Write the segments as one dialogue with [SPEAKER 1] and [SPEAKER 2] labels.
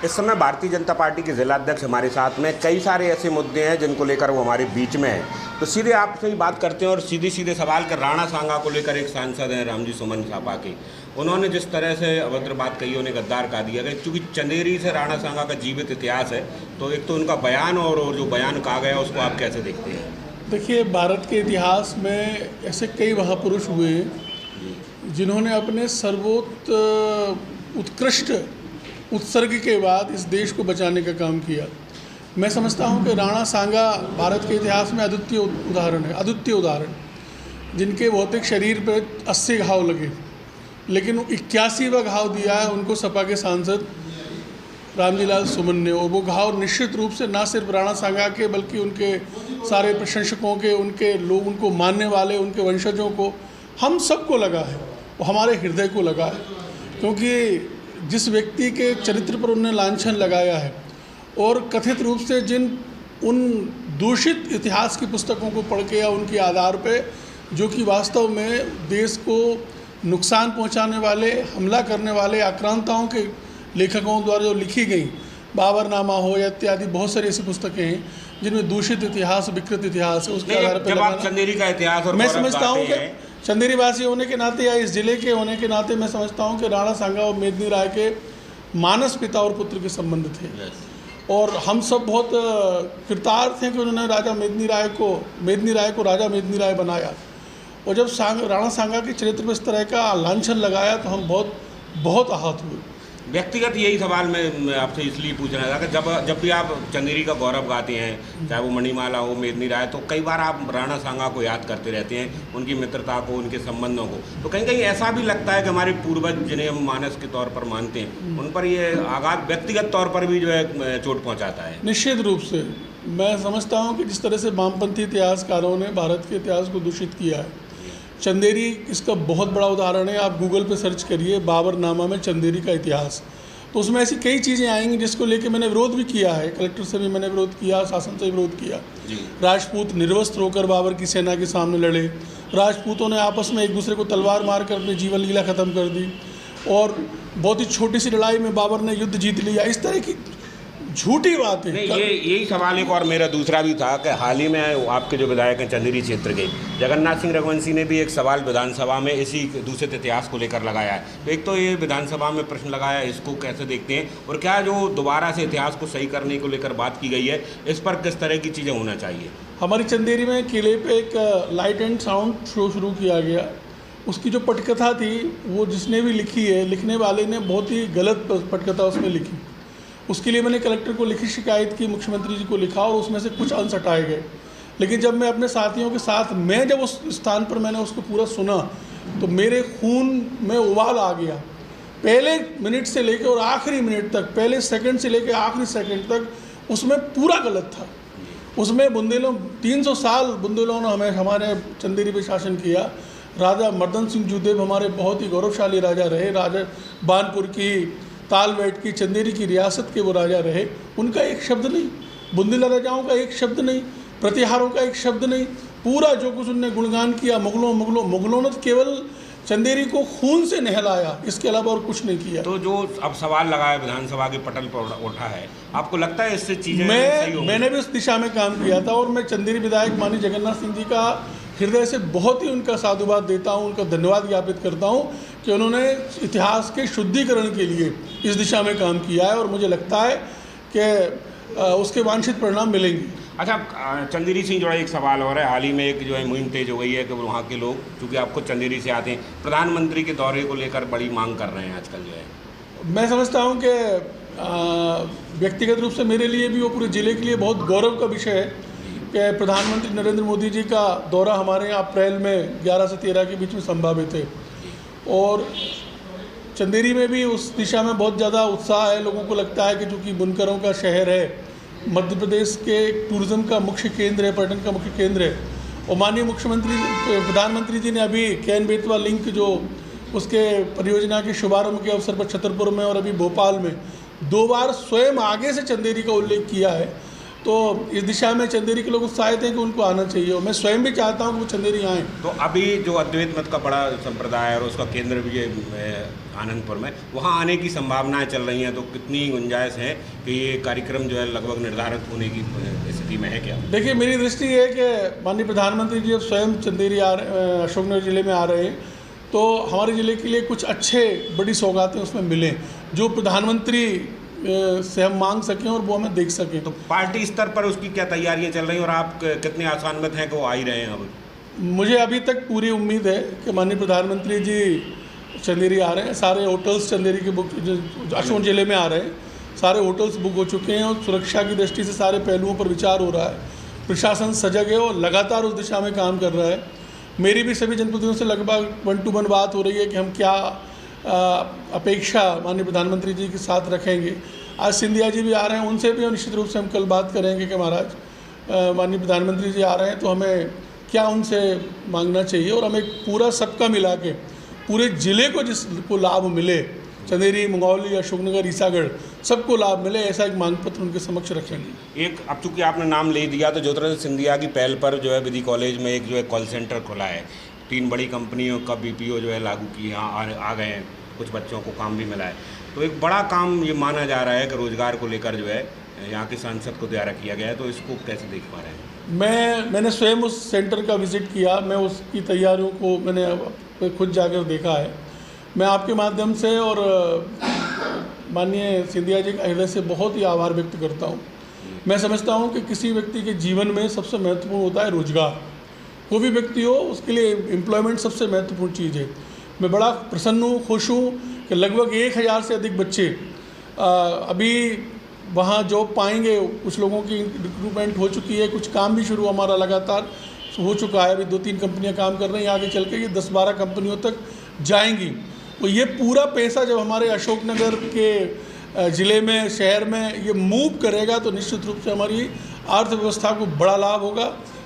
[SPEAKER 1] इस समय भारतीय जनता पार्टी के जिला अध्यक्ष हमारे साथ में, कई सारे ऐसे मुद्दे हैं जिनको लेकर वो हमारे बीच में हैं, तो सीधे आपसे ही बात करते हैं और सीधे सीधे सवाल कर। राणा सांगा को लेकर एक सांसद हैं रामजी सुमन सापा के, उन्होंने जिस तरह से अभद्र बात कही, उन्हें गद्दार कहा दिया गया। क्योंकि चंदेरी से राणा सांगा का जीवित इतिहास है, तो एक तो उनका बयान और जो बयान कहा गया उसको आप कैसे देखते हैं?
[SPEAKER 2] देखिए, भारत के इतिहास में ऐसे कई महापुरुष हुए हैं जिन्होंने अपने उत्कृष्ट उत्सर्ग के बाद इस देश को बचाने का काम किया। मैं समझता हूं कि राणा सांगा भारत के इतिहास में अद्वितीय उदाहरण, जिनके भौतिक शरीर पर 80 घाव लगे, लेकिन 81वां घाव दिया है उनको सपा के सांसद रामजी लाल सुमन ने। और वो घाव निश्चित रूप से ना सिर्फ राणा सांगा के बल्कि उनके सारे प्रशंसकों के, उनके लोग, उनको मानने वाले, उनके वंशजों को, हम सबको लगा है, वो हमारे हृदय को लगा है। क्योंकि जिस व्यक्ति के चरित्र पर उन्होंने लांछन लगाया है और कथित रूप से उन दूषित इतिहास की पुस्तकों को पढ़ के या उनके आधार पे, जो कि वास्तव में देश को नुकसान पहुंचाने वाले, हमला करने वाले आक्रांताओं के लेखकों द्वारा जो लिखी गई, बाबरनामा हो या इत्यादि बहुत सारी ऐसी पुस्तकें हैं जिनमें दूषित इतिहास, विकृत इतिहास है, उसके आधार पर
[SPEAKER 1] आप चंदेरी का इतिहास और
[SPEAKER 2] मैं समझता हूँ कि चंदेरी वासी होने के नाते या इस जिले के होने के नाते मैं समझता हूँ कि राणा सांगा और मेदिनी राय के मानस पिता और पुत्र के संबंध थे। और हम सब बहुत कृतार्थ हैं कि उन्होंने मेदिनी राय को राजा मेदिनी राय बनाया। और जब राणा सांगा के चरित्र पर इस तरह का लांछन लगाया तो हम बहुत आहत हुए।
[SPEAKER 1] व्यक्तिगत यही सवाल मैं आपसे इसलिए पूछ रहा था कि जब भी आप चंदेरी का गौरव गाते हैं, चाहे वो मणिमाला हो, मेदिनी राय, तो कई बार आप राणा सांगा को याद करते रहते हैं, उनकी मित्रता को, उनके संबंधों को। तो कहीं कहीं ऐसा भी लगता है कि हमारे पूर्वज जिन्हें हम मानस के तौर पर मानते हैं, उन पर ये आघात व्यक्तिगत तौर पर भी जो है चोट पहुँचाता है।
[SPEAKER 2] निश्चित रूप से मैं समझता हूँ कि जिस तरह से वामपंथी इतिहासकारों ने भारत के इतिहास को दूषित किया है, चंदेरी इसका बहुत बड़ा उदाहरण है। आप गूगल पे सर्च करिए बाबरनामा में चंदेरी का इतिहास, तो उसमें ऐसी कई चीज़ें आएंगी जिसको लेके मैंने विरोध भी किया है। कलेक्टर से भी मैंने विरोध किया, शासन से विरोध किया। राजपूत निर्वस्त्र होकर बाबर की सेना के सामने लड़े, राजपूतों ने आपस में एक दूसरे को तलवार मार कर अपनी जीवन लीला ख़त्म कर दी, और बहुत ही छोटी सी लड़ाई में बाबर ने युद्ध जीत लिया। इस तरह की झूठी बात है।
[SPEAKER 1] यही सवाल एक और मेरा दूसरा भी था कि हाल ही में आपके जो विधायक हैं चंदेरी क्षेत्र के, जगन्नाथ सिंह रघुवंशी ने भी एक सवाल विधानसभा में इसी दूषित इतिहास को लेकर लगाया है। तो एक तो ये विधानसभा में प्रश्न लगाया, इसको कैसे देखते हैं, और क्या जो दोबारा से इतिहास को सही करने को लेकर बात की गई है, इस पर किस तरह की चीज़ें होना चाहिए?
[SPEAKER 2] हमारी चंदेरी में किले पे एक लाइट एंड साउंड शो शुरू किया गया। उसकी जो पटकथा थी, वो जिसने भी लिखी है, लिखने वाले ने बहुत ही गलत पटकथा उसमें लिखी। उसके लिए मैंने कलेक्टर को लिखी शिकायत की, मुख्यमंत्री जी को लिखा, और उसमें से कुछ अंश हटाए गए। लेकिन जब मैं अपने साथियों के साथ जब उस स्थान पर मैंने उसको पूरा सुना तो मेरे खून में उबाल आ गया। पहले मिनट से लेकर और आखिरी मिनट तक, पहले सेकंड से लेकर आखिरी सेकंड तक उसमें पूरा गलत था। उसमें बुंदेलों 300 साल बुंदेलों ने हमारे चंदेरी पर शासन किया। राजा मर्दन सिंह जूदेव हमारे बहुत ही गौरवशाली राजा रहे। राजा बानपुर की, तालबेट की, चंदेरी की रियासत के वो राजा रहे। उनका एक शब्द नहीं, बुंदेला राजाओं का एक शब्द नहीं, प्रतिहारों का एक शब्द नहीं, पूरा जो कुछ उनने गुणगान किया मुगलों ने केवल चंदेरी को खून से नहलाया, इसके अलावा और कुछ नहीं किया।
[SPEAKER 1] तो जो अब सवाल लगाया विधानसभा के पटल पर उठा है, आपको लगता है इससे चीज़ें सही होंगी?
[SPEAKER 2] मैंने भी उस दिशा में काम किया था, और मैं चंदेरी विधायक माननीय जगन्नाथ सिंह जी का हृदय से बहुत ही उनका साधुवाद देता हूँ, उनका धन्यवाद ज्ञापित करता हूँ कि उन्होंने इतिहास के शुद्धिकरण के लिए इस दिशा में काम किया है, और मुझे लगता है कि उसके वांछित परिणाम मिलेंगे।
[SPEAKER 1] अच्छा, चंदेरी से जुड़ा एक सवाल और है। हाल ही में एक जो है मुहिम तेज हो गई है कि वहाँ के लोग, चूँकि आप खुद चंदेरी से आते हैं, प्रधानमंत्री के दौरे को लेकर बड़ी मांग कर रहे हैं आजकल जो है।
[SPEAKER 2] मैं समझता हूँ कि व्यक्तिगत रूप से मेरे लिए भी, वो पूरे ज़िले के लिए बहुत गौरव का विषय है कि प्रधानमंत्री नरेंद्र मोदी जी का दौरा हमारे यहाँ अप्रैल में 11 से 13 के बीच में संभावित है, और चंदेरी में भी उस दिशा में बहुत ज़्यादा उत्साह है। लोगों को लगता है कि चूँकि बुनकरों का शहर है, मध्य प्रदेश के टूरिज़्म का मुख्य केंद्र है, पर्यटन का मुख्य केंद्र है, और माननीय प्रधानमंत्री जी ने अभी कैन बेतवा लिंक, जो उसके परियोजना के शुभारंभ के अवसर पर छतरपुर में और अभी भोपाल में 2 बार स्वयं आगे से चंदेरी का उल्लेख किया है। तो इस दिशा में चंदेरी के लोग उत्साहित हैं कि उनको आना चाहिए, और मैं स्वयं भी चाहता हूँ कि वो चंदेरी आएँ।
[SPEAKER 1] तो अभी जो अद्वैत मत का बड़ा संप्रदाय है और उसका केंद्र भी ये आनंदपुर में, वहाँ आने की संभावनाएं चल रही हैं, तो कितनी गुंजाइश है कि ये कार्यक्रम जो है लगभग निर्धारित होने की स्थिति में है क्या?
[SPEAKER 2] देखिए, मेरी दृष्टि है कि माननीय प्रधानमंत्री जी अब स्वयं चंदेरी अशोकनगर ज़िले में आ रहे हैं, तो हमारे ज़िले के लिए कुछ अच्छे बड़ी सौगातें उसमें मिलें जो प्रधानमंत्री से हम मांग सकें और वो हमें देख सकें।
[SPEAKER 1] तो पार्टी स्तर पर उसकी क्या तैयारियां चल रही हैं और आप कितने आशान्वित हैं कि वो आ ही रहे हैं अब?
[SPEAKER 2] मुझे अभी तक पूरी उम्मीद है कि माननीय प्रधानमंत्री जी चंदेरी आ रहे हैं। सारे होटल्स चंदेरी के बुक अशोक ज़िले में आ रहे हैं, सारे होटल्स बुक हो चुके हैं और सुरक्षा की दृष्टि से सारे पहलुओं पर विचार हो रहा है। प्रशासन सजग है और लगातार उस दिशा में काम कर रहा है। मेरी भी सभी जनप्रतिनिधियों से लगभग 1 to 1 बात हो रही है कि हम क्या अपेक्षा माननीय प्रधानमंत्री जी के साथ रखेंगे। आज सिंधिया जी भी आ रहे हैं, उनसे भी निश्चित रूप से हम कल बात करेंगे कि महाराज माननीय प्रधानमंत्री जी आ रहे हैं तो हमें क्या उनसे मांगना चाहिए, और हमें पूरा सबका मिला के पूरे ज़िले को जिसको लाभ मिले, चंदेरी, मंगौली, अशोकनगर, ईसागढ़, सबको लाभ मिले, ऐसा एक मांग पत्र उनके समक्ष रखेंगे।
[SPEAKER 1] एक अब चूंकि आपने नाम ले दिया तो ज्योतिरादित्य सिंधिया की पहल पर जो है विधि कॉलेज में एक जो है कॉल सेंटर खुला है। 3 बड़ी कंपनियों का BPO जो है लागू की यहाँ आ गए हैं, कुछ बच्चों को काम भी मिला है। तो एक बड़ा काम ये माना जा रहा है कि रोज़गार को लेकर जो है यहाँ के सांसद को तैयार किया गया है, तो इसको कैसे देख पा रहे हैं?
[SPEAKER 2] मैंने स्वयं उस सेंटर का विज़िट किया, मैं उसकी तैयारियों को मैंने खुद जाकर देखा है। मैं आपके माध्यम से और माननीय सिंधिया जी का हृदय से बहुत ही आभार व्यक्त करता हूँ। मैं समझता हूँ कि किसी व्यक्ति के जीवन में सबसे महत्वपूर्ण होता है रोजगार। कोई भी व्यक्ति हो उसके लिए एम्प्लॉयमेंट सबसे महत्वपूर्ण चीज़ है। मैं बड़ा प्रसन्न हूँ, खुश हूँ कि लगभग 1000 से अधिक बच्चे अभी वहाँ जॉब पाएंगे। कुछ लोगों की रिक्रूटमेंट हो चुकी है, कुछ काम भी शुरू हमारा लगातार हो चुका है। अभी 2-3 कंपनियाँ काम कर रही हैं, आगे चल के ये 10-12 कंपनियों तक जाएंगी। तो ये पूरा पैसा जब हमारे अशोकनगर के ज़िले में, शहर में ये मूव करेगा तो निश्चित रूप से हमारी अर्थव्यवस्था को बड़ा लाभ होगा,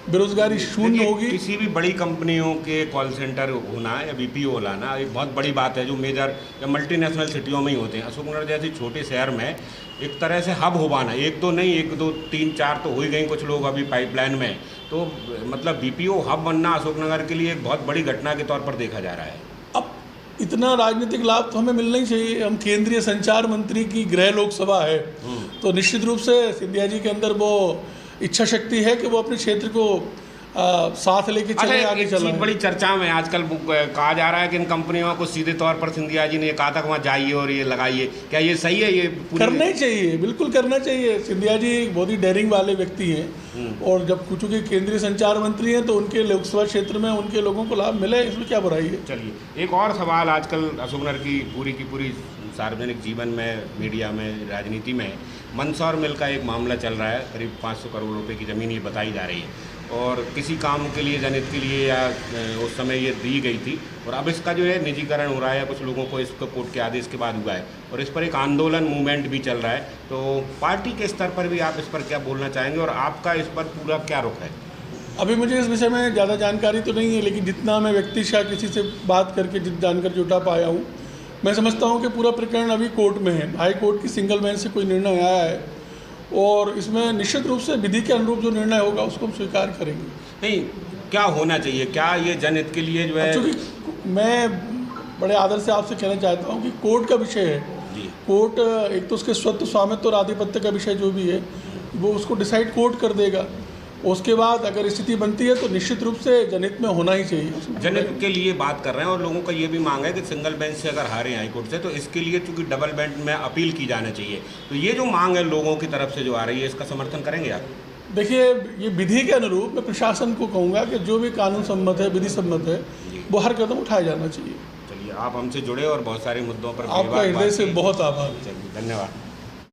[SPEAKER 2] बेरोजगारी शून्य होगी।
[SPEAKER 1] किसी भी बड़ी कंपनियों के कॉल सेंटर होना या BPO लाना एक बहुत बड़ी बात है, जो मेजर या मल्टीनेशनल सिटियों में ही होते हैं। अशोकनगर जैसे छोटे शहर में एक तरह से हब हो पाना, 1 2 नहीं, 1 2 3 4 तो हो ही गई, कुछ लोग अभी पाइपलाइन में। तो मतलब BPO हब बनना अशोकनगर के लिए एक बहुत बड़ी घटना के तौर पर देखा जा रहा है।
[SPEAKER 2] अब इतना राजनीतिक लाभ तो हमें मिलना ही चाहिए। हम केंद्रीय संचार मंत्री की गृह लोकसभा है, तो निश्चित रूप से सिंधिया जी के अंदर वो इच्छा शक्ति है कि वो अपने क्षेत्र को साथ लेके चले, आगे चले।
[SPEAKER 1] बड़ी चर्चा में आजकल कहा जा रहा है कि इन कंपनियों को सीधे तौर पर सिंधिया जी ने कहा था कि वहाँ जाइए और ये लगाइए, क्या ये सही है? ये
[SPEAKER 2] करना ही चाहिए, बिल्कुल करना चाहिए। सिंधिया जी बहुत ही डेयरिंग वाले व्यक्ति हैं, और जब चूँकि केंद्रीय संचार मंत्री हैं तो उनके लोकसभा क्षेत्र में उनके लोगों को लाभ मिले, इसमें क्या बुराई है।
[SPEAKER 1] चलिए, एक और सवाल आजकल अशोकनगर की पूरी सार्वजनिक जीवन में, मीडिया में, राजनीति में मंदसौर मिल का एक मामला चल रहा है। करीब 500 करोड़ रुपए की ज़मीन ये बताई जा रही है, और किसी काम के लिए, जनहित के लिए या उस समय ये दी गई थी, और अब इसका जो है निजीकरण हो रहा है। कुछ लोगों को इसको कोर्ट के आदेश के बाद हुआ है, और इस पर एक आंदोलन मूवमेंट भी चल रहा है। तो पार्टी के स्तर पर भी आप इस पर क्या बोलना चाहेंगे, और आपका इस पर पूरा क्या रुख है?
[SPEAKER 2] अभी मुझे इस विषय में ज़्यादा जानकारी तो नहीं है, लेकिन जितना मैं व्यक्तिशः किसी से बात करके जित जानकारी जुटा पाया हूँ, मैं समझता हूँ कि पूरा प्रकरण अभी कोर्ट में है। हाई कोर्ट की सिंगल बेंच से कोई निर्णय आया है, और इसमें निश्चित रूप से विधि के अनुरूप जो निर्णय होगा उसको हम स्वीकार करेंगे।
[SPEAKER 1] नहीं, क्या होना चाहिए? क्या ये जनहित के लिए जो है?
[SPEAKER 2] क्योंकि मैं बड़े आदर से आपसे कहना चाहता हूँ कि कोर्ट का विषय है जी। कोर्ट एक तो उसके स्वत्व, स्वामित्व और आधिपत्य का विषय जो भी है वो उसको डिसाइड कोर्ट कर देगा। उसके बाद अगर स्थिति बनती है तो निश्चित रूप से जनहित में होना ही चाहिए।
[SPEAKER 1] जनहित के लिए बात कर रहे हैं, और लोगों का ये भी मांग है कि सिंगल बेंच से अगर हारे हाईकोर्ट से तो इसके लिए चूंकि डबल बेंच में अपील की जाना चाहिए। तो ये जो मांग है लोगों की तरफ से जो आ रही है, इसका समर्थन करेंगे आप?
[SPEAKER 2] देखिए, ये विधि के अनुरूप मैं प्रशासन को कहूँगा कि जो भी कानून सम्मत है, विधि सम्मत है, वो हर कदम उठाया जाना चाहिए।
[SPEAKER 1] चलिए, आप हमसे जुड़े और बहुत सारे मुद्दों पर
[SPEAKER 2] आपका हृदय से बहुत आभार।
[SPEAKER 1] चलिए, धन्यवाद।